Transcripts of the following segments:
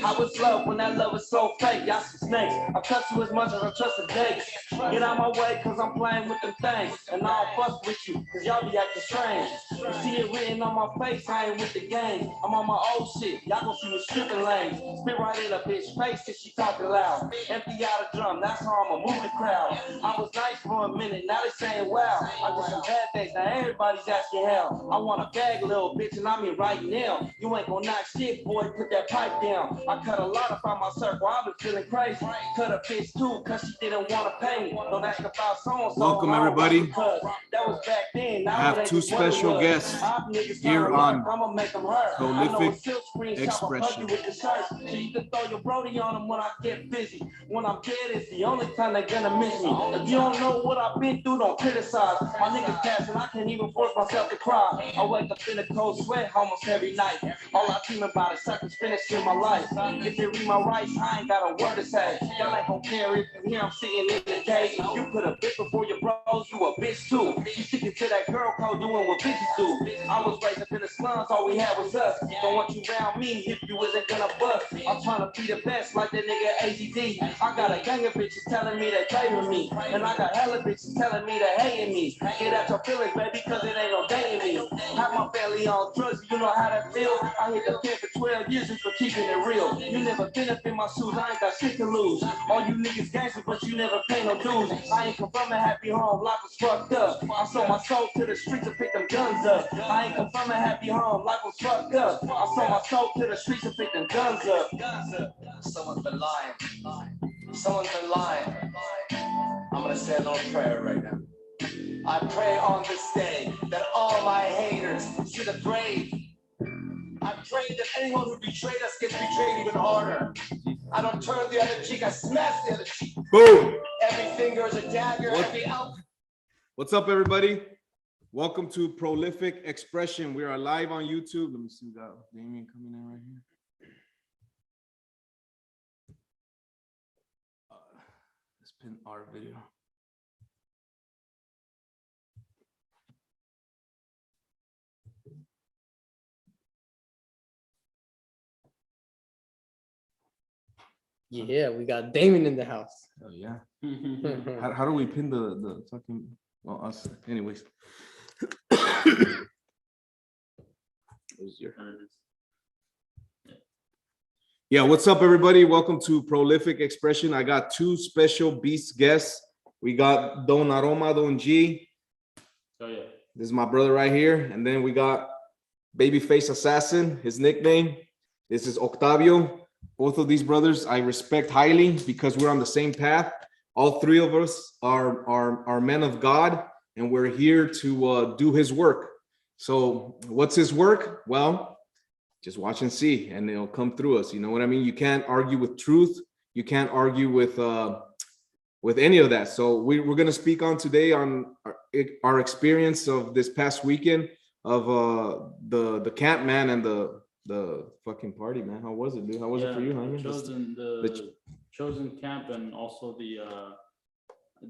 How is love when that love is so fake? Y'all some snakes. I trust you as much as I trust a date. Get out my way, cause I'm playing with them things. And I don't fuck with you, cause y'all be acting strange. You see it written on my face, I ain't with the game. I'm on my old shit, y'all gon' see me stripping lanes. Spit right in a bitch face till she talking loud. Empty out a drum, that's how I'ma move the crowd. I was nice for a minute, now they saying wow. I got some bad days, now everybody's asking how. I want a bag, little bitch, and I mean right now. You ain't gon' knock shit, boy, put that pipe down. I cut a lot up out my circle, I've been feeling crazy. Cut a bitch too, cause she didn't wanna pay me. Don't ask about so. Welcome everybody. That was back then. I have two special guests here on Prolific Expression. So you can throw your brody on them when I get busy. When I'm dead, it's the only time they're gonna miss me. If you don't know what I've been through, don't criticize. My niggas passing, I can't even force myself to cry. I wake up in a cold sweat almost every night. All I dream about is suckers finishing my life. If they read my rights, I ain't got a word to say. Y'all ain't gon' care if you hear I'm sitting in the cage. You put a bitch before your bros, you a bitch too. You sticking to that girl code, doing what bitches do. I was raised up in the slums, all we had was us. Don't want you around me if you wasn't gonna bust. I'm trying to be the best like that nigga AZD. I got a gang of bitches telling me they favor me. And I got hella bitches telling me they hating me. Get out your feelings, baby, cause it ain't no dating me. Have my family on drugs, you know how that feel. I hit the pen for 12 years just for keeping it real. You never been up in my shoes, I ain't got shit to lose. All you niggas gangsters, but you never pay no dues. I ain't come from a happy home, life was fucked up. I sold my soul to the streets and picked them guns up. I ain't come from a happy home, life was fucked up. I sold my soul to the streets and picked them guns up. Someone's been lying. Someone's been lying. I'm gonna say a little prayer right now. I pray on this day that all my haters see the brave. I pray that anyone who betrayed us gets betrayed even harder. I don't turn the other cheek, I smash the other cheek. Boom! Every finger is a dagger, every out. What's up, everybody? Welcome to Prolific Expression. We are live on YouTube. Let me see, we got Damien coming in right here. Let's pin our video. Yeah, we got Damon in the house. Oh yeah. how do we pin the fucking, well, us anyways. Yeah, what's up everybody? Welcome to Prolific Expression. I got two special beast guests. We got Don Aroma, Don G. Oh yeah. This is my brother right here. And then we got Babyface Assassin, his nickname. This is Octavio. Both of these brothers I respect highly because we're on the same path. All three of us are men of God, and we're here to do his work. So what's his work? Well, just watch and see, and it'll come through us. You know what I mean? You can't argue with truth. You can't argue with any of that. So we're going to speak on today on our experience of this past weekend of the camp, man, and the fucking party, man. How was it, dude? How was it for you, Jaime? The chosen camp, and also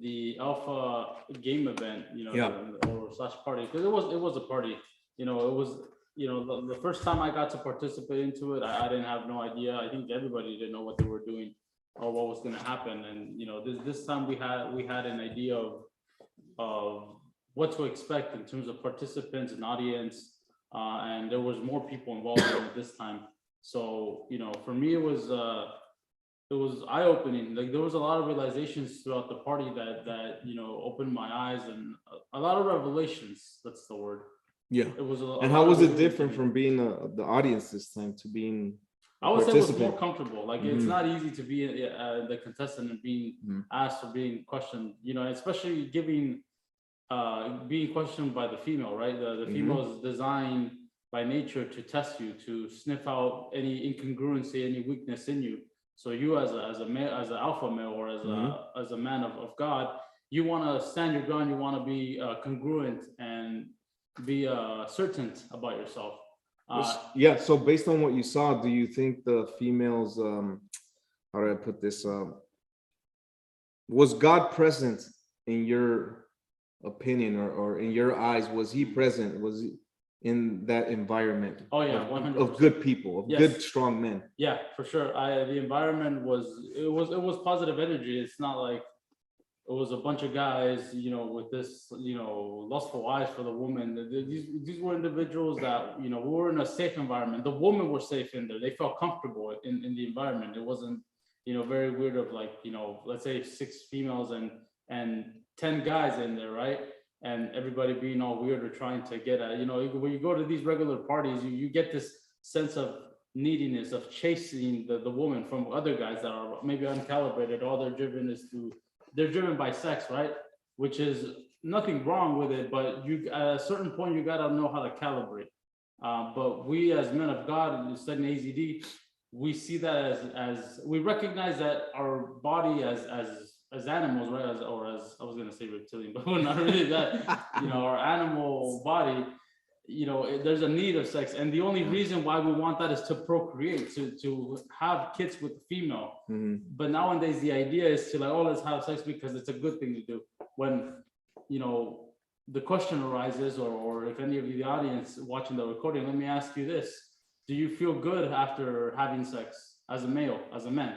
the alpha game event, you know, yeah. or slash party, because it was a party. You know, it was, you know, the first time I got to participate into it, I didn't have no idea. I think everybody didn't know what they were doing or what was going to happen. And you know, this time we had an idea of what to expect in terms of participants and audience. And there was more people involved in it this time. So, you know, for me, it was eye-opening. Like there was a lot of realizations throughout the party that you know, opened my eyes, and a lot of revelations. That's the word. Yeah. It was. And how was it different from being the audience this time to being? I would say it was more comfortable. Like it's not easy to be the contestant and being asked or being questioned. You know, especially being questioned by the female, right? The female is designed by nature to test you, to sniff out any incongruency, any weakness in you. So you as a male, as an alpha male, or as a man of God, you want to stand your ground. You want to be congruent and be certain about yourself. Yeah. So based on what you saw, do you think the females, how do I put this? Was God present in your opinion, or in your eyes? Was he present? in that environment. Oh yeah, of- 100%. of good people, of Yes. good, strong men. Yeah, for sure. The environment was positive energy. It's not like it was a bunch of guys, with this, lustful eyes for the woman. These were individuals that, we were in a safe environment. The women were safe in there. They felt comfortable in the environment. It wasn't, very weird of like, let's say 6 females and 10 guys in there, right? And everybody being all weird or trying to get at, when you go to these regular parties, you get this sense of neediness of chasing the woman from other guys that are maybe uncalibrated. All they're driven by sex, right? Which is nothing wrong with it, but at a certain point you gotta know how to calibrate. But we as men of God, studying AZD, we see that as we recognize that our body as animals, right? As I was gonna say reptilian, but we're not really that. Our animal body, there's a need of sex, and the only reason why we want that is to procreate, to have kids with female. But nowadays the idea is to like, oh, let's have sex because it's a good thing to do. When the question arises, or if any of you, the audience watching the recording, let me ask you this: do you feel good after having sex as a male, as a man?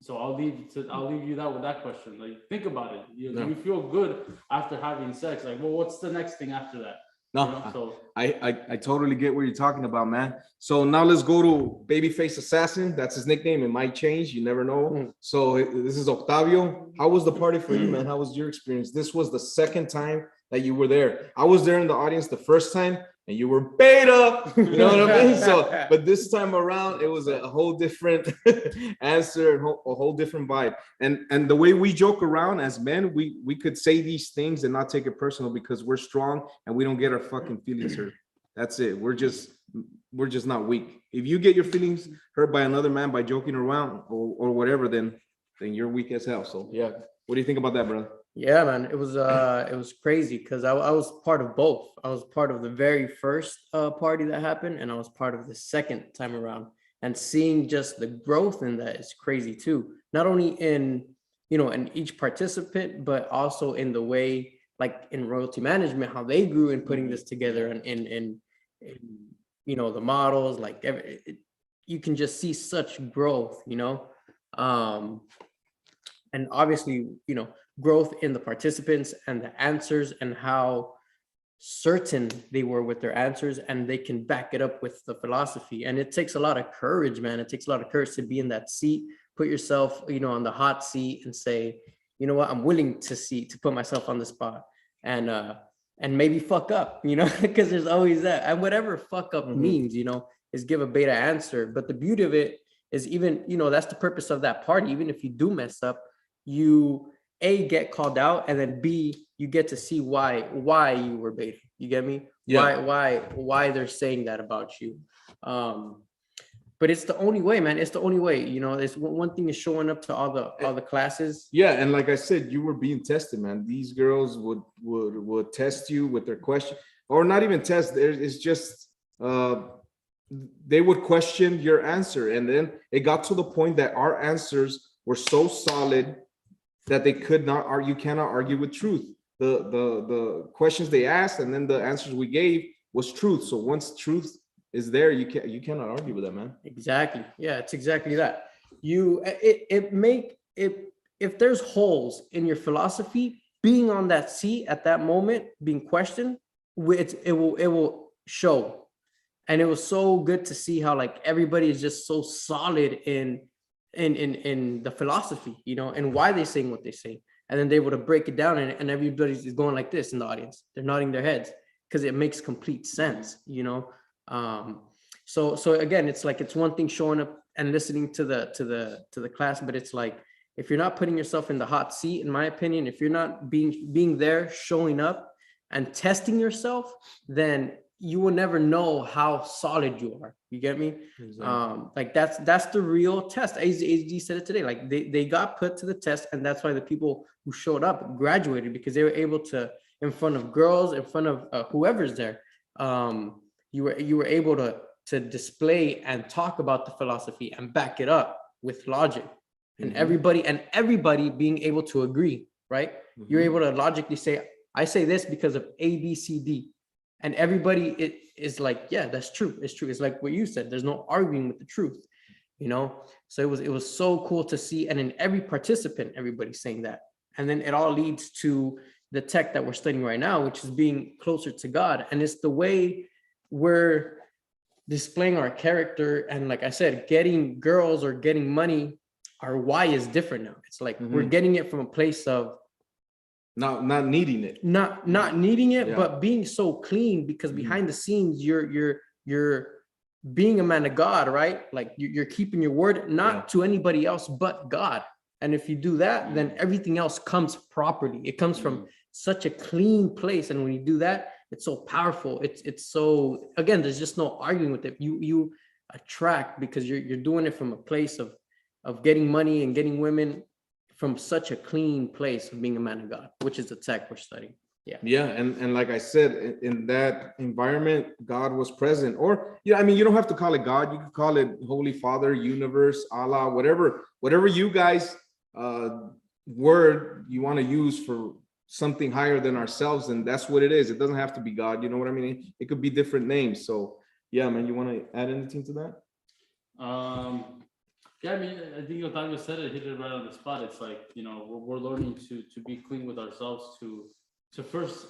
So I'll leave you that with that question. Like, think about it. Do you feel good after having sex? Like, well, what's the next thing after that? No, So I totally get what you're talking about, man. So now let's go to Babyface Assassin. That's his nickname. It might change. You never know. So this is Octavio. How was the party for you, man? How was your experience? This was the second time that you were there. I was there in the audience the first time, and you were beta. You know what I mean? So, but this time around, it was a whole different answer, a whole different vibe. And the way we joke around as men, we could say these things and not take it personal because we're strong and we don't get our fucking feelings hurt. That's it. We're just not weak. If you get your feelings hurt by another man by joking around or whatever, then you're weak as hell. So yeah, what do you think about that, brother? Yeah, man, it was crazy because I was part of both. I was part of the very first party that happened, and I was part of the second time around. And seeing just the growth in that is crazy too. Not only in in each participant, but also in the way, like in royalty management, how they grew in putting this together, and in the models, like you can just see such growth, and obviously growth in the participants and the answers, and how certain they were with their answers, and they can back it up with the philosophy. And it takes a lot of courage, man. It takes a lot of courage to be in that seat, put yourself on the hot seat, and say, you know what, I'm willing to put myself on the spot, and maybe fuck up, because there's always that. And whatever fuck up means, is give a beta answer. But the beauty of it is, even that's the purpose of that party. Even if you do mess up, you A, get called out, and then B, you get to see why you were beta. You get me? Yeah. Why they're saying that about you. But it's the only way, man. It's the only way. It's one thing is showing up to all the classes. Yeah, and like I said, you were being tested, man. These girls would test you with their question, or not even test. It's just they would question your answer, and then it got to the point that our answers were so solid that they could not argue. You cannot argue with truth. The questions they asked and then the answers we gave was truth. So once truth is there, you cannot argue with that, man. Exactly. Yeah, it's exactly that. If there's holes in your philosophy, being on that seat at that moment, being questioned, it will show. And it was so good to see how like everybody is just so solid in the philosophy, and why they're saying what they say. And then they would break it down, and everybody's going like this in the audience. They're nodding their heads because it makes complete sense, So again, it's like, it's one thing showing up and listening to the class, but it's like, if you're not putting yourself in the hot seat, in my opinion, if you're not being there, showing up and testing yourself, then you will never know how solid you are. You get me? Exactly. Like that's the real test. AZD said it today. Like they got put to the test, and that's why the people who showed up graduated, because they were able to, in front of girls, in front of whoever's there, you were able to display and talk about the philosophy and back it up with logic, and everybody being able to agree. Right? You're able to logically say, I say this because of A, B, C, D. And everybody it is like, yeah, that's true. It's true. It's like what you said. There's no arguing with the truth, you know? So it was so cool to see. And in every participant, everybody's saying that. And then it all leads to the tech that we're studying right now, which is being closer to God. And it's the way we're displaying our character. And like I said, getting girls or getting money, our why is different now. It's like we're getting it from a place of not needing it. not needing it, Yeah. but being so clean, because behind the scenes you're being a man of God, right? Like you're keeping your word, not to anybody else but God. And if you do that, then everything else comes properly. It comes from such a clean place. And when you do that, it's so powerful. It's so, again, there's just no arguing with it. You attract, because you're doing it from a place of getting money and getting women from such a clean place of being a man of God, which is the tech we're studying. Yeah, and like I said, in that environment, God was present. Or I mean, you don't have to call it God. You can call it Holy Father, Universe, Allah, whatever you guys word you want to use for something higher than ourselves, and that's what it is. It doesn't have to be God. You know what I mean? It could be different names. So yeah, man, you want to add anything to that? Yeah, I mean, I think Octavio said it, hit it right on the spot. It's like, we're learning to be clean with ourselves, to first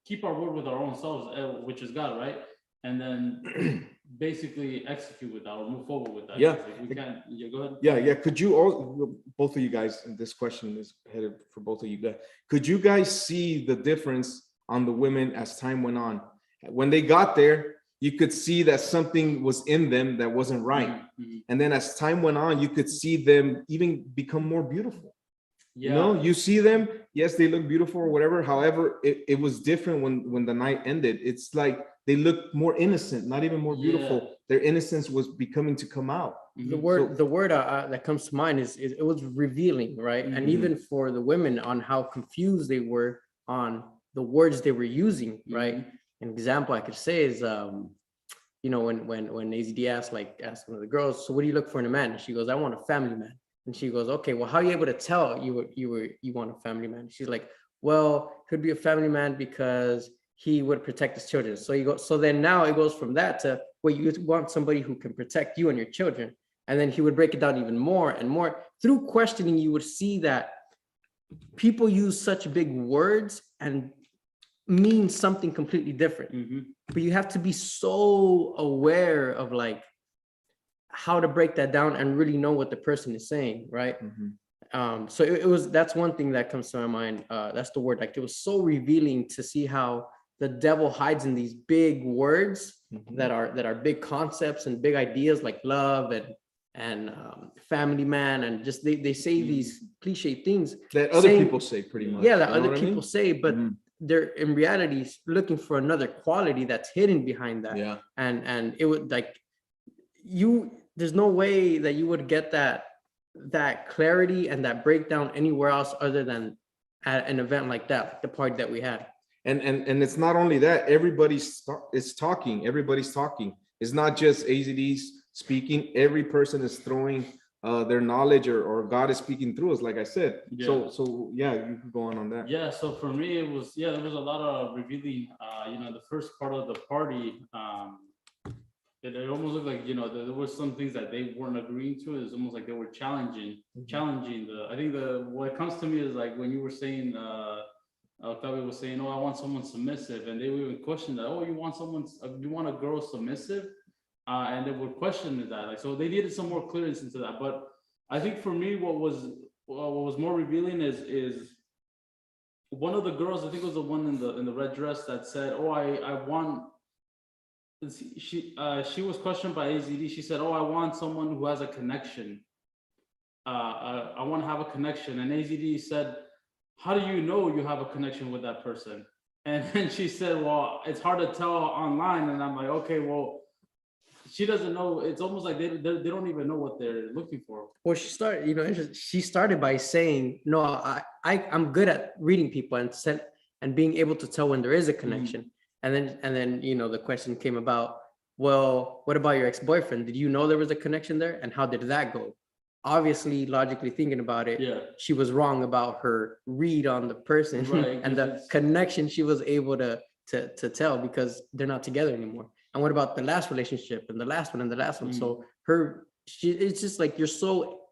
keep our word with our own selves, which is God, right? And then basically execute with that, or move forward with that. Yeah. Like we can't, go ahead. Yeah. Could you all, both of you guys, and this question is headed for both of you guys. Could you guys see the difference on the women as time went on? When they got there, you could see that something was in them that wasn't right. And then as time went on, you could see them even become more beautiful. Yeah. You see them, yes, they look beautiful or whatever. However, it was different when the night ended. It's like they looked more innocent, not even more beautiful. Their innocence was becoming to come out. The word that comes to mind is it was revealing, right? And even for the women, on how confused they were on the words they were using, right? An example I could say is when AZD asked one of the girls, so what do you look for in a man? She goes, I want a family man. And she goes, okay, well, how are you able to tell you want a family man? She's like, well, could be a family man because he would protect his children. So then now it goes from that to, well, you want somebody who can protect you and your children. And then he would break it down even more and more. Through questioning, you would see that people use such big words and mean something completely different. But you have to be so aware of how to break that down and really know what the person is saying, right? So that's one thing that comes to my mind. That's the word. Like, it was so revealing to see how the devil hides in these big words that are big concepts and big ideas, like love and family man, and just they say these cliche things that other people say, pretty much. Yeah, that other people say, but they're in reality looking for another quality that's hidden behind that. Yeah. And it would there's no way that you would get that clarity and that breakdown anywhere else other than at an event like that, like the party that we had. And it's not only that, everybody's talking. It's not just AZD's speaking. Every person is throwing their knowledge, or God is speaking through us, like I said. So yeah, you can go on that. Yeah, so for me, it was, there was a lot of revealing. The first part of the party, it almost looked like, there were some things that they weren't agreeing to. It's almost like they were challenging I think what comes to me is like when you were saying, Octavio was saying, oh, I want someone submissive, and they would even question that, oh, you want a girl submissive? And they would question that. Like, so they needed some more clearance into that. But I think for me, what was more revealing is one of the girls, I think it was the one in the red dress, that said, oh, I want, she was questioned by AZD. She said, oh, I want someone who has a connection. I want to have a connection. And AZD said, how do you know you have a connection with that person? And then she said, well, it's hard to tell online. And I'm like, okay, well, she doesn't know. It's almost like they don't even know what they're looking for. Well, she started by saying, no, I'm good at reading people and being able to tell when there is a connection. And then the question came about, well, what about your ex-boyfriend? Did you know there was a connection there? And how did that go? Obviously, logically thinking about it, she was wrong about her read on the person, right? And the connection she was able to to tell because they're not together anymore. And what about the last relationship and the last one and the last one? So it's just like you're so,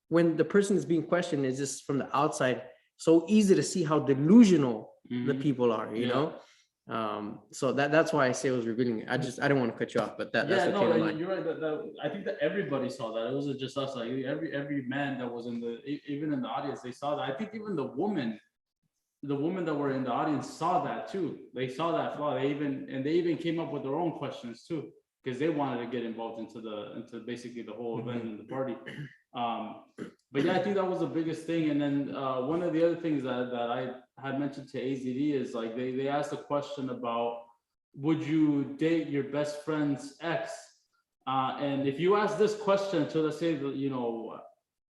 when the person is being questioned, is just from the outside, so easy to see how delusional the people are, you know? So that's why I say it was revealing. I didn't want to cut you off, but that's what came to mind. You're right. I think that everybody saw that. It wasn't just us. Like every man that was even in the audience, they saw that. I think even the women that were in the audience saw that too. They saw that flaw. They even came up with their own questions too, because they wanted to get involved into basically the whole event and the party. But yeah, I think that was the biggest thing. And then one of the other things that I had mentioned to AZD is like they asked a question about, would you date your best friend's ex? And if you ask this question to, let's say,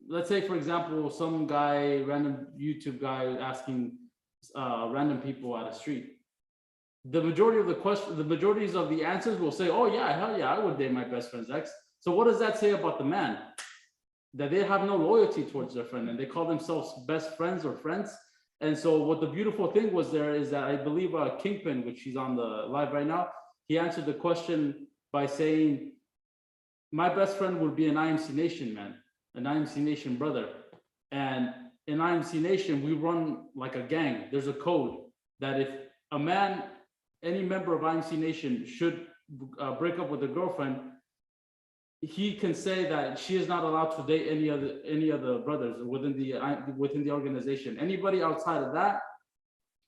let's say for example, some guy, random YouTube guy asking random people at a street, the majorities of the answers will say, oh yeah, hell yeah, I would date my best friend's ex. So what does that say about the man? That they have no loyalty towards their friend and they call themselves best friends or friends. And so what the beautiful thing was there is that I believe Kingpin, which he's on the live right now, he answered the question by saying, my best friend would be an IMC Nation man, an IMC Nation brother. And in IMC Nation, we run like a gang. There's a code that if a man, any member of IMC Nation should break up with a girlfriend, he can say that she is not allowed to date any other brothers within the organization. Anybody outside of that,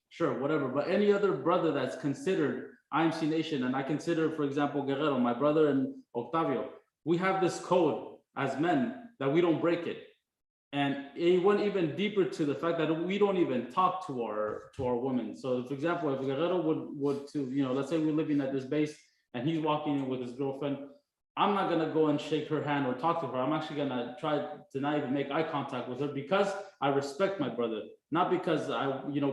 sure, whatever. But any other brother that's considered IMC Nation, and I consider, for example, Guerrero, my brother, and Octavio, we have this code as men that we don't break it. And it went even deeper to the fact that we don't even talk to our women. So, for example, if Guerrero would to, let's say we're living at this base and he's walking in with his girlfriend, I'm not gonna go and shake her hand or talk to her. I'm actually gonna try to not even make eye contact with her because I respect my brother, not because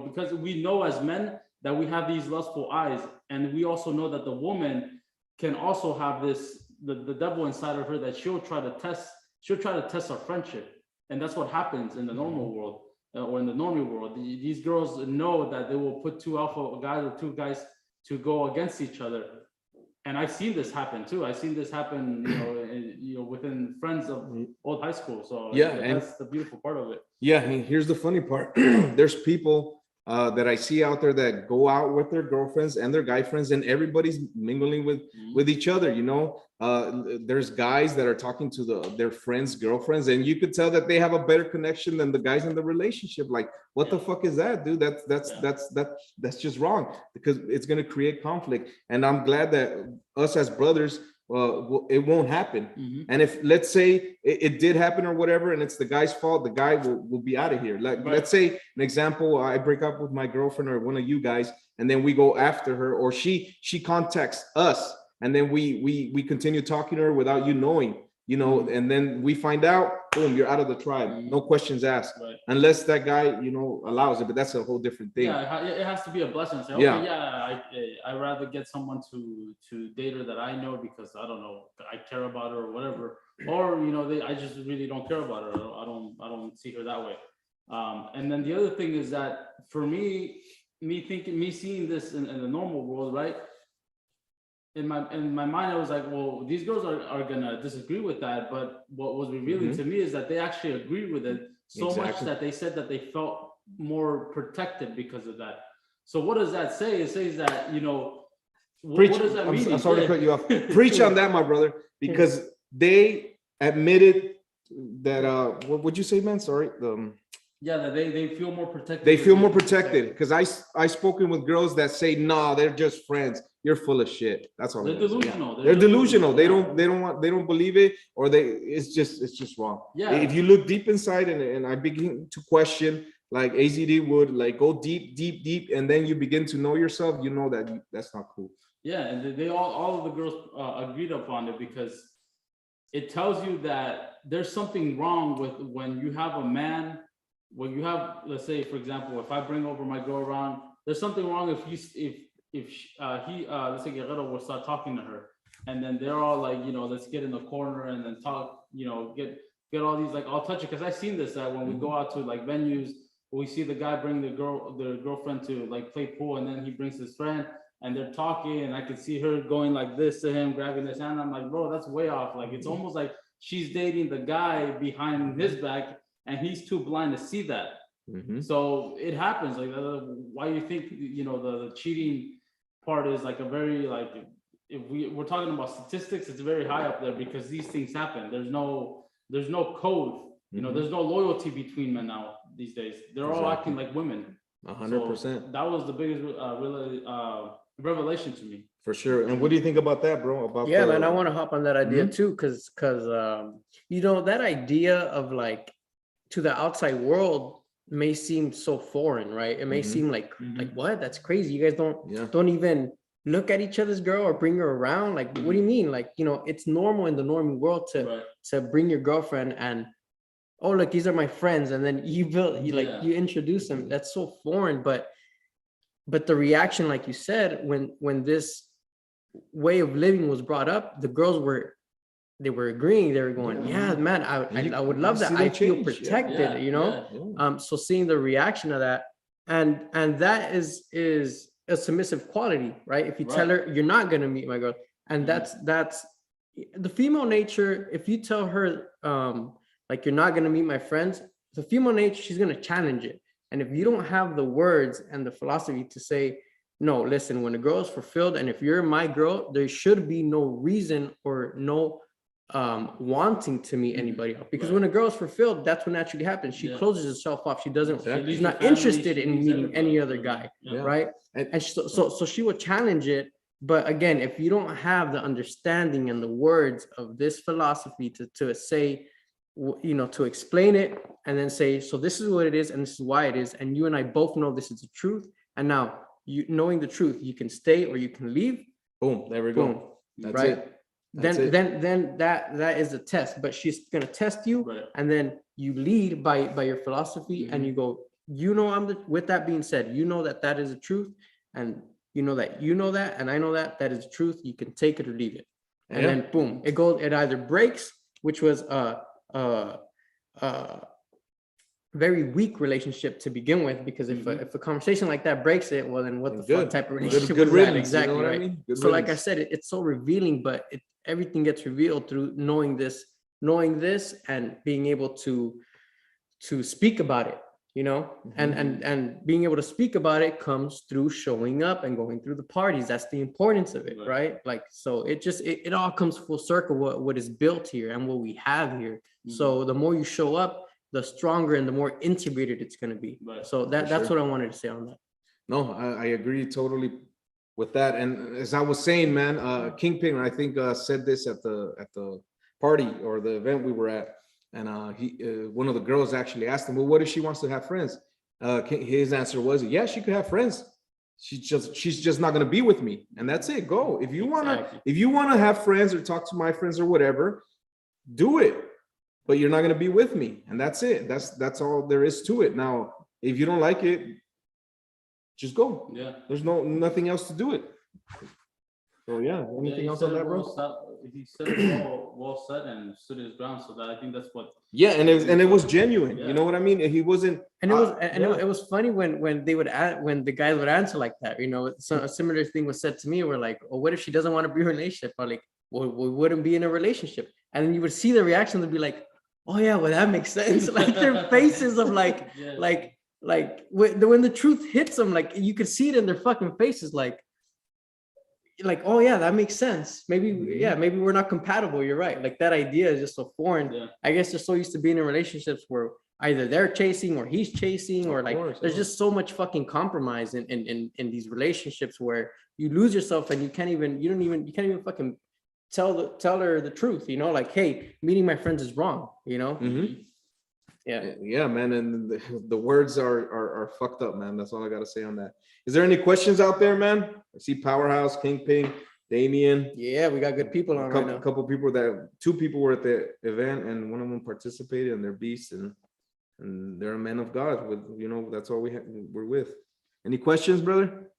because we know as men that we have these lustful eyes, and we also know that the woman can also have the devil inside of her that she'll try to test our friendship, and that's what happens in the normal world or in the normal world. These girls know that they will put two alpha guys or two guys to go against each other. And I've seen this happen too. I've seen this happen, within friends of old high school. So yeah, that's the beautiful part of it. Yeah, and here's the funny part. There's people that I see out there that go out with their girlfriends and their guy friends, and everybody's mingling with each other. There's guys that are talking to their friends' girlfriends, and you could tell that they have a better connection than the guys in the relationship. Like, what the fuck is that, dude? That's just wrong, because it's gonna create conflict. And I'm glad that us as brothers, it won't happen. And if, let's say it did happen or whatever, and it's the guy's fault, the guy will be out of here. Like, let's say an example, I break up with my girlfriend or one of you guys, and then we go after her, or she contacts us, and then we continue talking to her without you knowing, and then we find out, boom, you're out of the tribe. No questions asked, unless that guy, allows it. But that's a whole different thing. Yeah, it has to be a blessing. Say, I'd rather get someone to date her that I know because I don't know, I care about her or whatever, or I just really don't care about her. I don't see her that way. And then the other thing is that for me seeing this in the normal world, right? In my mind, I was like, well, these girls are gonna disagree with that. But what was revealing to me is that they actually agreed with it so much that they said that they felt more protected because of that. So what does that say? It says that, what does that mean? I'm sorry to cut you off. Preach on that, my brother, because they admitted that, what would you say, man? Sorry. That they feel more protected. They feel more protected, because I spoken with girls that say, no, they're just friends. You're full of shit. That's all. They're delusional. They're delusional. They don't believe it, or it's just wrong. Yeah. If you look deep inside and I begin to question, like AZD would, like, go deep, and then you begin to know yourself, that that's not cool. Yeah, and they all of the girls agreed upon it, because it tells you that there's something wrong with when you have a man. When you have, let's say, for example, if I bring over my girl around, there's something wrong if let's say Guerrero will start talking to her, and then they're all like, let's get in the corner and then talk, get all these, like, I'll touch it, because I've seen this when we go out to like venues we see the guy bring their girlfriend to like play pool, and then he brings his friend, and they're talking, and I could see her going like this to him, grabbing his hand. I'm like, bro, that's way off. Like, it's almost like she's dating the guy behind his back, and he's too blind to see that. So it happens. Like, why you think, you know, the cheating part is like a very, like, if we're talking about statistics, it's very high up there because these things happen. There's no code. You know, there's no loyalty between men now these days. They're all acting like women. 100%. That was the biggest revelation to me. For sure. And what do you think about that, bro? About yeah, man, I want to hop on that idea too, because you know, that idea of like to the outside world may seem so foreign, right? It may seem like what? That's crazy. You guys don't even look at each other's girl or bring her around. Like, what do you mean? Like, you know, it's normal in the normie world to bring your girlfriend and, oh, look, these are my friends, and then you introduce them. That's so foreign, but the reaction, like you said, when this way of living was brought up, the girls were agreeing. They were going, yeah, man, I would love that. I feel protected, you know. So seeing the reaction of that, and that is a submissive quality, right? If you tell her you're not gonna meet my girl, and that's the female nature. If you tell her like, you're not going to meet my friends, the female nature, she's going to challenge it. And if you don't have the words and the philosophy to say, no, listen, when a girl is fulfilled, and if you're my girl, there should be no reason or no wanting to meet anybody else. Because when a girl is fulfilled, that's what naturally happens. She closes herself off. She doesn't, she's not interested in meeting any other guy, right? And so she will challenge it. But again, if you don't have the understanding and the words of this philosophy to say, you know, to explain it and then say, so this is what it is and this is why it is, and you and I both know this is the truth, and now you knowing the truth, you can stay or you can leave. Boom, there we go. That's right. it. Then that is a test, but she's gonna test you, and then you lead by your philosophy, and you go, you know, with that being said, you know that is the truth, and you know that and I know that is the truth. You can take it or leave it, and then boom, it either breaks, which was very weak relationship to begin with, because if a conversation like that breaks it, well, then what the fuck type of relationship was that? Exactly, you know, right? So like I said, it's so revealing, but everything gets revealed through knowing this and being able to speak about it, you know, and being able to speak about it comes through showing up and going through the parties. That's the importance of it, right? Like, so it all comes full circle, what is built here and what we have here. So the more you show up, the stronger and the more integrated it's going to be. So that's what I wanted to say on that. No, I agree totally with that. And as I was saying, man, Kingpin, I think said this at the party or the event we were at. And one of the girls actually asked him, well, what if she wants to have friends? His answer was, yeah, she could have friends. She's just not going to be with me. And that's it. Go. If you want to have friends or talk to my friends or whatever, do it. But you're not going to be with me. And that's it. That's all there is to it. Now, if you don't like it, just go. Yeah. There's nothing else to do it. So yeah, anything else on that, bro? He said it well said and stood his ground. So that I think that's what. Yeah, and it was genuine. Yeah. You know what I mean? He wasn't. And it was funny when they would when the guys would answer like that. You know, a similar thing was said to me. We're like, well, what if she doesn't want to be in a relationship? Or like, well, we wouldn't be in a relationship. And then you would see the reaction. They'd be like, oh yeah, well that makes sense. Like their faces of like when the truth hits them, like you could see it in their fucking faces, like, oh yeah, that makes sense. Maybe we're not compatible. You're right. Like that idea is just so foreign. Yeah. I guess they're so used to being in relationships where either they're chasing or he's chasing, or like there's just so much fucking compromise in these relationships where you lose yourself and you can't even fucking tell her the truth, you know, like, hey, meeting my friends is wrong, you know. Yeah, man, and the words are fucked up, man. That's all I gotta say on that. Is there any questions out there, man? I see Powerhouse, Kingpin, Damien. Yeah, we got good people on right now. Two people were at the event, and one of them participated, and they're beasts, and they're a man of God. With, you know, that's all we're with. Any questions, brother?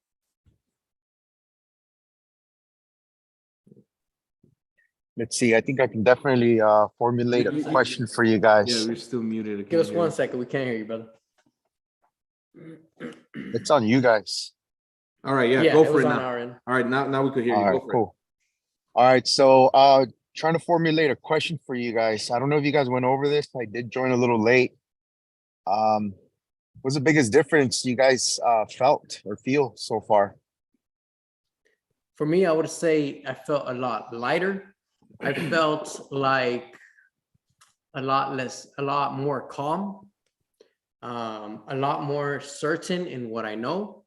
Let's see. I think I can definitely formulate a question for you guys. Yeah, we're still muted. Give us 1 second. We can't hear you, brother. It's on you guys. All right, yeah, Yeah, go it for was it on now. our end. All right, now we could hear you. All Go right, for it. cool. All right, so trying to formulate a question for you guys. I don't know if you guys went over this. I did join a little late. What's the biggest difference you guys felt or feel so far? For me, I would say I felt a lot lighter. I felt like a lot more calm, a lot more certain in what I know.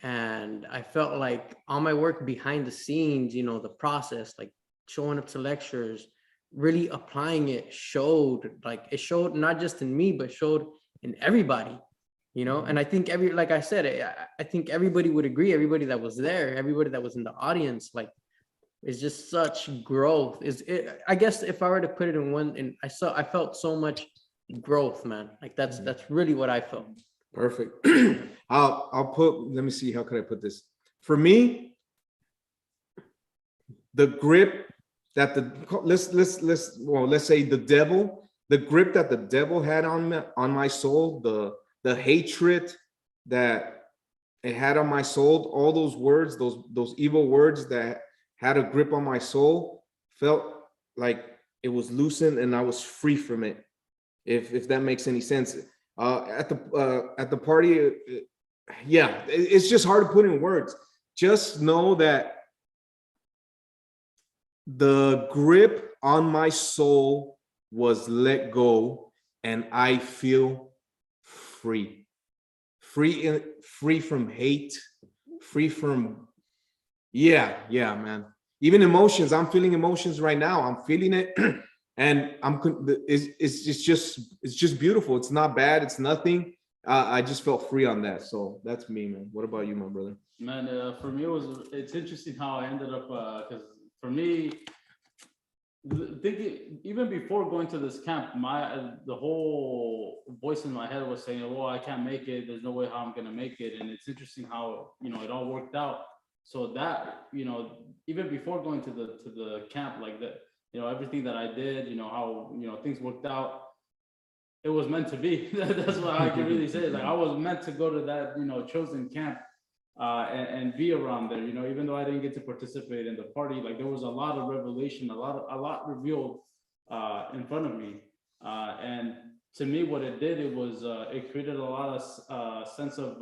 And I felt like all my work behind the scenes, you know, the process, like showing up to lectures, really applying it showed, like it showed not just in me, but showed in everybody, you know. And I think like I said, I think everybody would agree, everybody that was there, everybody that was in the audience, like it's just such growth. I guess if I were to put it in one, and I felt so much growth, man. Like that's really what I felt. Perfect. I'll put, let me see, how could I put this? For me, the grip that let's say the grip that the devil had on my soul, the hatred that it had on my soul, all those words, those evil words that had a grip on my soul, felt like it was loosened and I was free from it. If that makes any sense. At the party, yeah, it's just hard to put in words. Just know that the grip on my soul was let go, and I feel free, free from hate, free from, yeah, man. Even emotions. I'm feeling emotions right now. I'm feeling it. And it's just beautiful. It's not bad. It's nothing. I just felt free on that. So that's me, man. What about you, my brother? Man, for me, it's interesting how I ended up, because for me, thinking even before going to this camp, the whole voice in my head was saying, "Oh, I can't make it. There's no way how I'm gonna make it." And it's interesting how, you know, it all worked out. So that, you know, even before going to the camp, like that, you know, everything that I did, you know, how, you know, things worked out, it was meant to be. That's what I can really say. Like I was meant to go to that, you know, chosen camp, and be around there, you know, even though I didn't get to participate in the party. Like there was a lot of revelation, a lot revealed in front of me. And to me, what it did, it created a lot of sense of,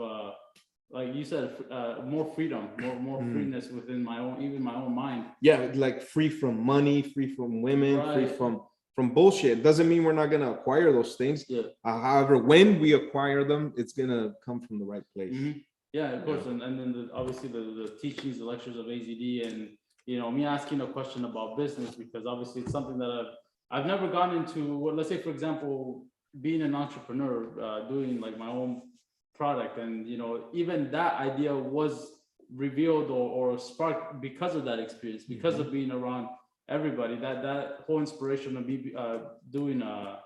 like you said, more freedom, more freeness within even my own mind. Yeah, like free from money, free from women, Right. free from bullshit. Doesn't mean we're not gonna acquire those things. Yeah. However, when we acquire them, it's gonna come from the right place. Mm-hmm. Yeah, of course. And then obviously the teachings, the lectures of AZD, and, you know, me asking a question about business, because obviously it's something that I've never gone into. Well, let's say, for example, being an entrepreneur, doing like my own product, and, you know, even that idea was revealed or sparked because of that experience, because of being around everybody. That whole inspiration of me doing a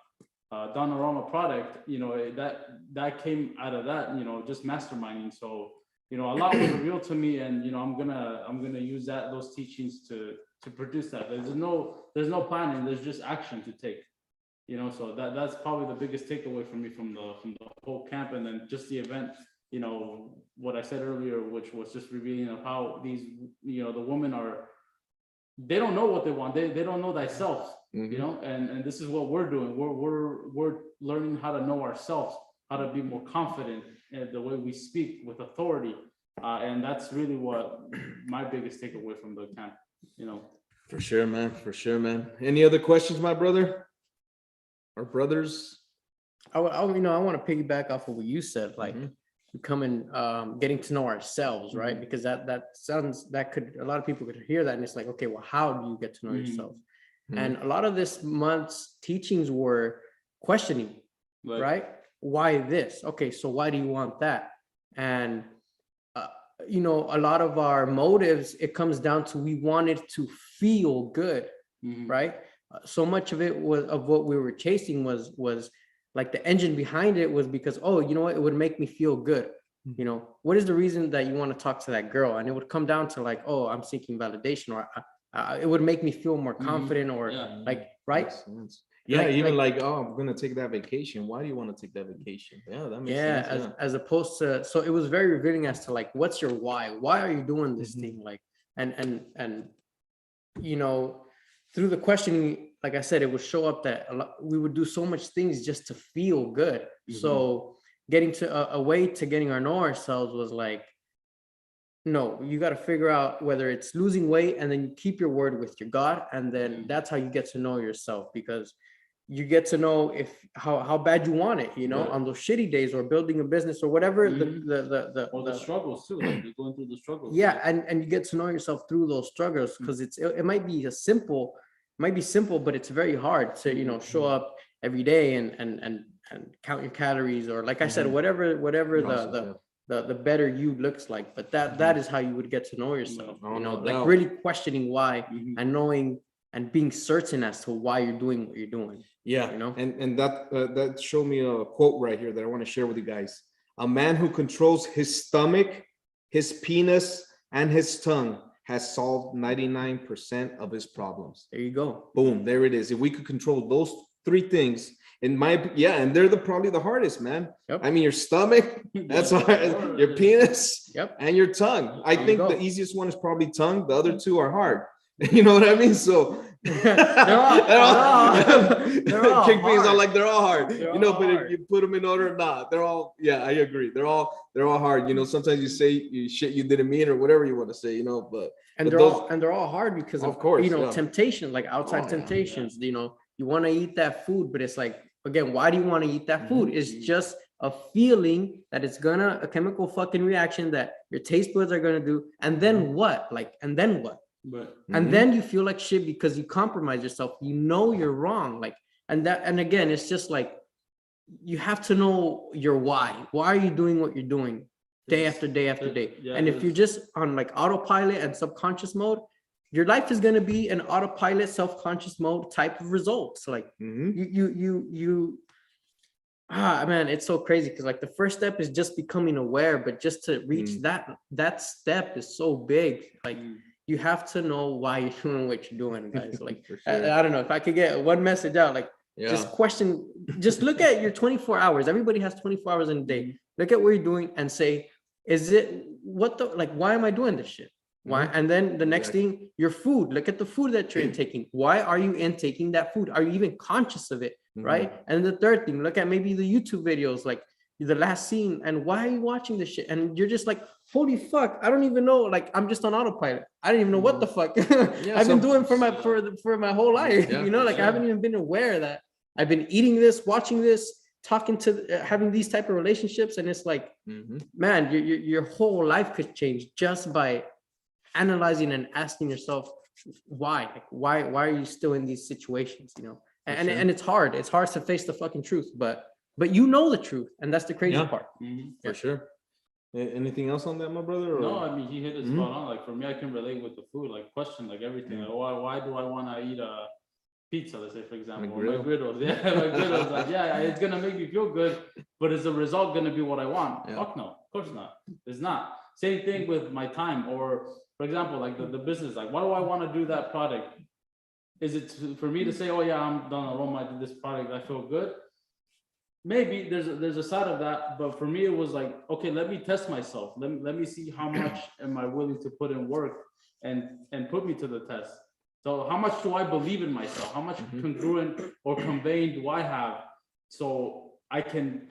Donarama product, you know, that came out of that, you know, just masterminding. So, you know, a lot was revealed to me, and, you know, I'm gonna use those teachings to produce that. There's no planning, there's just action to take, you know. So that's probably the biggest takeaway from me from the whole camp. And then just the event, you know, what I said earlier, which was just revealing of how these, you know, the women they don't know what they want. They don't know thyself, you know, and this is what we're doing. We're learning how to know ourselves, how to be more confident in the way we speak with authority. And that's really what my biggest takeaway from the camp, you know. For sure, man. For sure, man. Any other questions, my brother? Or brothers? I want to piggyback off of what you said, like becoming, getting to know ourselves, right? Because that a lot of people could hear that and it's like, okay, well, how do you get to know yourself? And a lot of this month's teachings were questioning, right? Why this? Okay, so why do you want that? And you know, a lot of our motives, it comes down to we wanted to feel good, right? So much of it was of what we were chasing was like the engine behind it was because, oh, you know what, it would make me feel good. You know, what is the reason that you want to talk to that girl? And it would come down to like, oh, I'm seeking validation, or it would make me feel more confident, or like, right? Yeah, Like- even like- like, oh, I'm gonna take that vacation. Why do you want to take that vacation? Yeah, that makes Yeah, sense. as opposed to, so it was very revealing as to like, what's your why? Why are you doing this Mhm. thing? Like, and you know, through the questioning, like I said, it would show up that we would do so much things just to feel good. So getting to a way to getting to know ourselves was like, no, you got to figure out whether it's losing weight, and then you keep your word with your God, and then that's how you get to know yourself, because you get to know if how bad you want it, you know, Yeah. on those shitty days, or building a business or whatever. Mhm. Or the The struggles too, like you're going through the struggles. yeah, and you get to know yourself through those struggles, because it might be simple, but it's very hard to, you know, show up every day and count your calories, or like I said, whatever Process, the better you looks like. But that is how you would get to know yourself, Oh, you know, no like doubt. really questioning why, Mhm. and knowing and being certain as to why you're doing what you're doing. Yeah, You know? and that showed me a quote right here that I want to share with you guys. A man who controls his stomach, his penis, and his tongue has solved 99% of his problems. There you go. Boom, there it is. If we could control those three things, and they're probably the hardest, man. Yep. I mean, your stomach, that's hard. Your penis, Yep. and your tongue. I There you think go. the easiest one is probably tongue. The other two are hard. You know what I mean? So They're all chickpeas are hard. like they're all hard. They're You know, all but hard. if you put them in order or not, they're all, yeah, I agree. They're all hard. You know, sometimes you say shit you didn't mean or whatever you want to say, you know, but And they're all hard because Of course, you know, yeah. temptation, like outside Oh, yeah. temptations. You know, you want to eat that food, but it's like, again, why do you want to eat that food? It's just a feeling that it's gonna, a chemical fucking reaction that your taste buds are gonna do, and then what? Like, and then what? But And then you feel like shit because you compromise yourself. You know you're wrong. Like, and again, it's just like, you have to know your why. Why are you doing what you're doing day after day after day? Yeah, And if you're just on like autopilot and subconscious mode, your life is going to be an autopilot, self-conscious mode type of results. Like man, it's so crazy, because like the first step is just becoming aware, but just to reach that step is so big. Like, you have to know why you're doing what you're doing, guys. Like, For sure. I don't know if I could get one message out, like, just question, just look at your 24 hours. Everybody has 24 hours in a day. Look at what you're doing and say, why am I doing this shit? Why? And then the next thing, your food, look at the food that you're intaking. Why are you intaking that food? Are you even conscious of it? Right? And the third thing, look at maybe the YouTube videos, like the last scene, and why are you watching this shit? And you're just like, holy fuck, I don't even know. Like, I'm just on autopilot. I don't even know what the fuck I've been doing for my whole life. Yeah, You know, like I haven't even been aware that I've been eating this, watching this, talking to, having these type of relationships, and it's like, man, your whole life could change just by analyzing and asking yourself why. Like, why are you still in these situations? You know, and it's hard. It's hard to face the fucking truth, but you know the truth, and that's the crazy Yeah. part. For sure. Anything else on that, my brother? no, I mean, he hit it spot on. Like for me, I can relate with the food, like question, like everything. Like, why do I want to eat a pizza? Let's say, for example, or my griddles. Yeah, my griddles. Like, yeah, it's gonna make me feel good, but is the result gonna be what I want? Yeah. Fuck no, of course not. It's not. Same thing with my time, or for example, like the business. Like, why do I want to do that product? Is it for me to say, oh yeah, I'm done alone, I did this product, I feel good? Maybe there's a side of that, but for me it was like, okay, let me test myself. Let me see how much am I willing to put in work and put me to the test. So how much do I believe in myself? How much congruent or conveying do I have so I can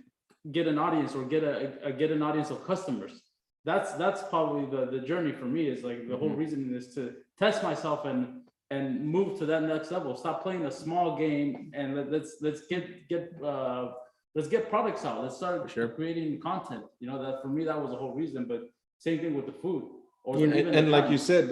get an audience or get an audience of customers? That's probably the journey for me, is like the whole reason is to test myself and move to that next level. Stop playing a small game and let's get products out. Let's start creating content. You know, that for me, that was the whole reason. But same thing with the food. Or You know, even And the like time. you said,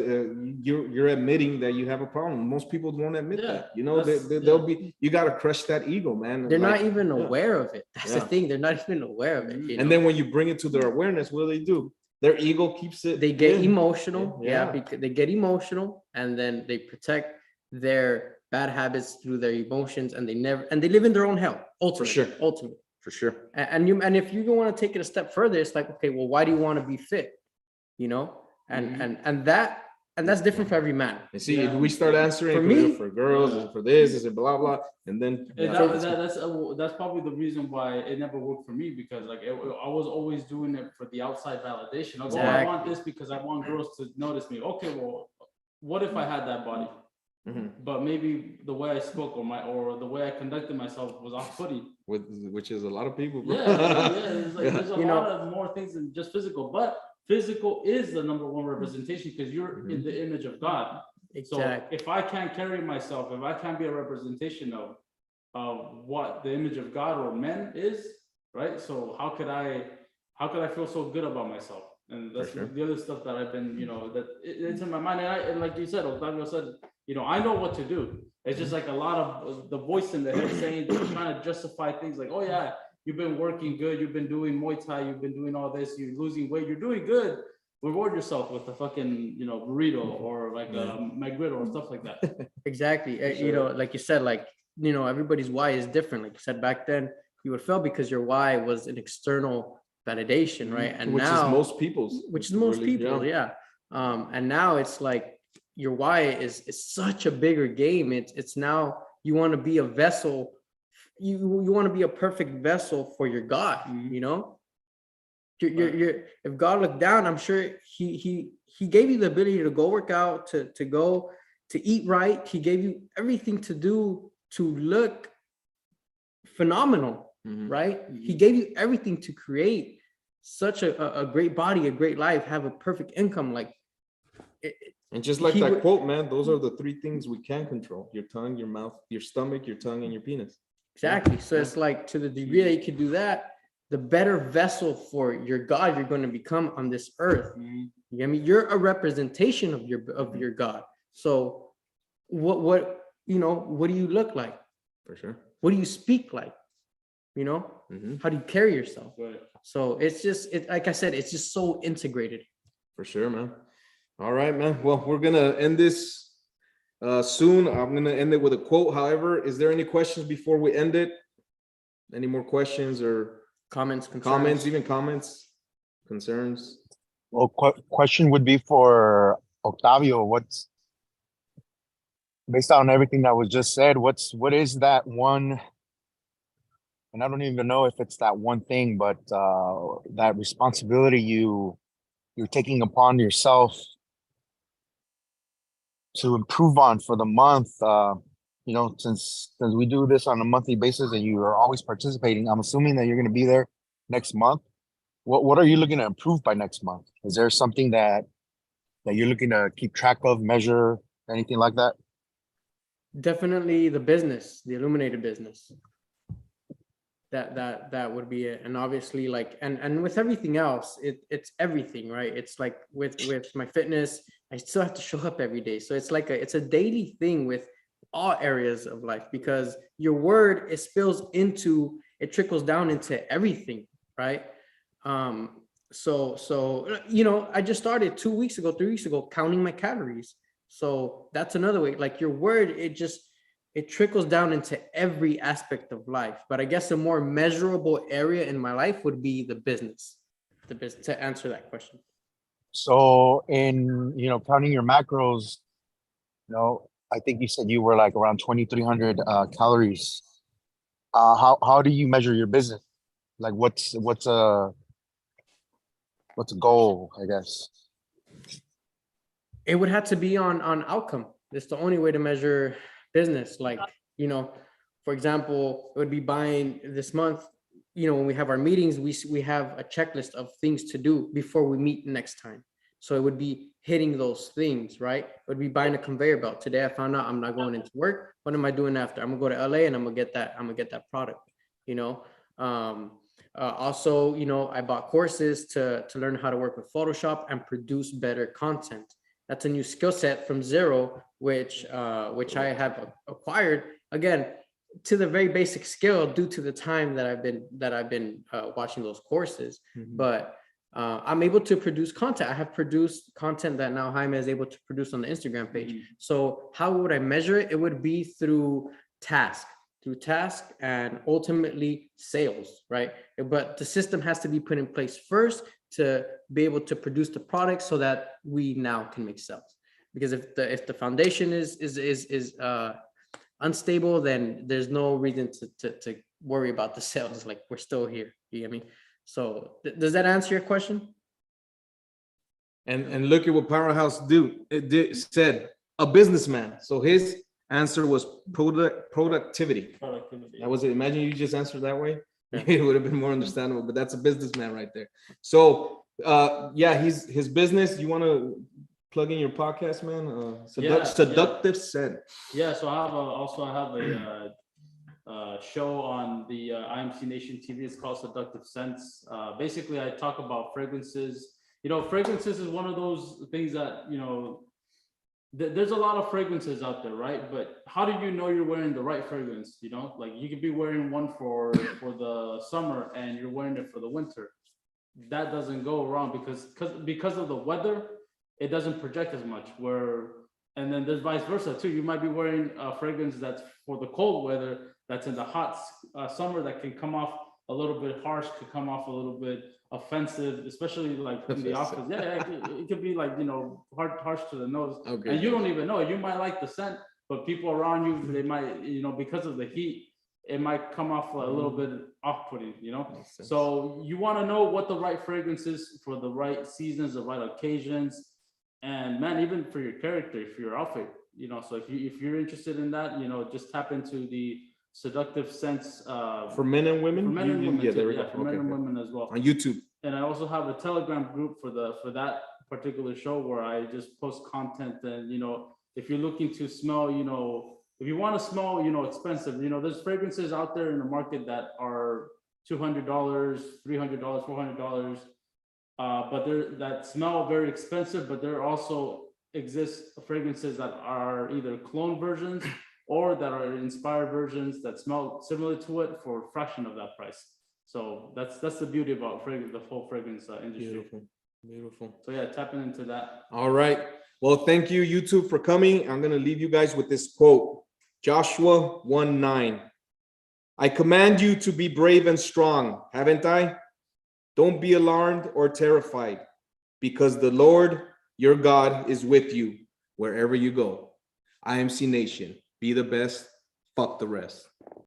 you're admitting that you have a problem. Most people won't admit Yeah, that. You know, that's- they'll be. You got to crush that ego, man. They're Like, not even aware of it. That's the Yeah. thing. They're not even aware of it. you And know? then when you bring it to their awareness, what do? Their ego keeps it. They get in. emotional. Yeah. Yeah, because they get emotional, and then they protect their bad habits through their emotions, and they live in their own hell. Ultimately, sure. ultimately. For sure. And if you want to take it a step further, it's like, okay, well, why do you want to be fit? You know, and and that's different for every man. And see, if Yeah. we start answering For for, me- for girls, is it for this, is it blah blah, and then And yeah. that's probably the reason why it never worked for me, because like I was always doing it for the outside validation. Like, oh, I want Exactly. this because I want girls to notice me. Okay, well, what if I had that body, Mhm. but maybe the way I spoke or the way I conducted myself was off-putting. Which is a lot of people, bro. Yeah, it's like, there's a You know- lot of more things than just physical, but physical is the number one representation because you're in the image of God. So Exactly. if I can't carry myself, if I can't be a representation of what the image of God or men is, right? So how could I feel so good about myself? And that's sure. the other stuff that I've been, it's in my mind. And like you said, Octavio said, I know what to do. It's just like a lot of the voice in the head saying, trying to justify things like, oh yeah, you've been working good, you've been doing Muay Thai, you've been doing all this, you're losing weight, you're doing good. Reward yourself with a fucking, burrito or like a McGriddle or stuff like that. Exactly. Like you said, like, everybody's why is different. Like you said, back then you would fail because your why was an external validation, right? And which now, is most people's. which is most really, people, yeah. And now it's like your why is such a bigger game. It's now you want to be a vessel. You want to be a perfect vessel for your God. Mhm. You're if God looked down, I'm sure he gave you the ability to go work out, to go to eat right. He gave you everything to do to look phenomenal, Mhm. right? Mhm. He gave you everything to create such a great body, a great life, have a perfect income. Like And just like He that would- quote, man, those are the three things we can control: your tongue, your mouth, your stomach, your tongue, and your penis. exactly. So Yeah. it's like to the degree that you can do that, the better vessel for your God you're going to become on this earth. Mhm. You get me? You're a representation of your God. So what what do you look like? For sure. What do you speak like? Mhm. How do you carry yourself? Right. So it's just like I said, it's just so integrated. For sure, man. All right, man. Well, we're gonna end this soon. I'm gonna end it with a quote. However, is there any questions before we end it? Any more questions or Comments, concerns. comments, even comments, concerns? Well, question would be for Octavio. What's based on everything that was just said? What is that one? And I don't even know if it's that one thing, but that responsibility you're taking upon yourself to improve on for the month. Since we do this on a monthly basis and you are always participating, I'm assuming that you're going to be there next month. What are you looking to improve by next month? Is there something that you're looking to keep track of, measure, anything like that? Definitely the business, the illuminated business. That would be it. And obviously, like, and with everything else, it's everything, right? It's like with my fitness, I still have to show up every day. So it's like it's a daily thing with all areas of life, because your word, it trickles down into everything, right? So I just started 2 weeks ago, 3 weeks ago, counting my calories. So that's another way. Like your word, it trickles down into every aspect of life. But I guess a more measurable area in my life would be the business, to answer that question. So in counting your macros, I think you said you were like around 2,300 calories. How do you measure your business? Like what's a goal, I guess? It would have to be on outcome. It's the only way to measure business. Like, for example, it would be buying this month, when we have our meetings, we have a checklist of things to do before we meet next time. So it would be hitting those things, right? It would be buying a conveyor belt. Today I found out I'm not going into work. What am I doing after? I'm gonna go to LA and I'm gonna get that product, Also, I bought courses to learn how to work with Photoshop and produce better content. That's a new skill set from zero, which I have acquired, again, to the very basic skill due to the time that I've been watching those courses. Mhm. But I'm able to produce content. I have produced content that now Jaime is able to produce on the Instagram page. Mhm. So how would I measure it? It would be through task and ultimately sales, right? But the system has to be put in place first to be able to produce the product so that we now can make sales. because if the foundation is unstable, then there's no reason to worry about the sales. Like, we're still here. You get me? So does that answer your question? And look at what Powerhouse said, a businessman. So his answer was productivity. Productivity. That was it. Imagine you just answered that way. It would have been more understandable, but that's a businessman right there. So yeah, his business. You want to plug in your podcast, man? Seductive Scent. Yeah, so I have a show on the IMC Nation TV. It's called Seductive Scents. Basically, I talk about fragrances. You know, fragrances is one of those things that, you know, there's a lot of fragrances out there, right? But how do you know you're wearing the right fragrance? You know, like you could be wearing one for the summer and you're wearing it for the winter. That doesn't go wrong because of the weather. It doesn't project as much. And then there's vice versa too. You might be wearing a fragrance that's for the cold weather, that's in the hot summer, that can come off a little bit harsh, could come off a little bit offensive, especially like in the office. Yeah, it could be like, you know, harsh to the nose. Okay. And you don't even know. You might like the scent, but people around you, they might, you know, because of the heat, it might come off a little bit off-putting, you know? So you want to know what the right fragrance is for the right seasons, the right occasions. And man, even for your character, for your outfit, you know, so if you're interested in that, you know, just tap into the Seductive Scents For men and women? for men and women, Yeah, too. there we Yeah, go. for men Okay, and okay. women as well. On YouTube. And I also have a Telegram group for that particular show where I just post content. And, you know, if you're looking to smell, you know, if you want to smell, you know, expensive, you know, there's fragrances out there in the market that are $200, $300, $400. But that smell very expensive, but there also exist fragrances that are either clone versions or that are inspired versions that smell similar to it for a fraction of that price. So that's the beauty about fragrance, the whole fragrance industry. Beautiful. So yeah, tapping into that. All right. Well, thank you, YouTube, for coming. I'm going to leave you guys with this quote. Joshua 1:9. I command you to be brave and strong, haven't I? Don't be alarmed or terrified, because the Lord your God is with you wherever you go. IMC Nation, be the best, fuck the rest.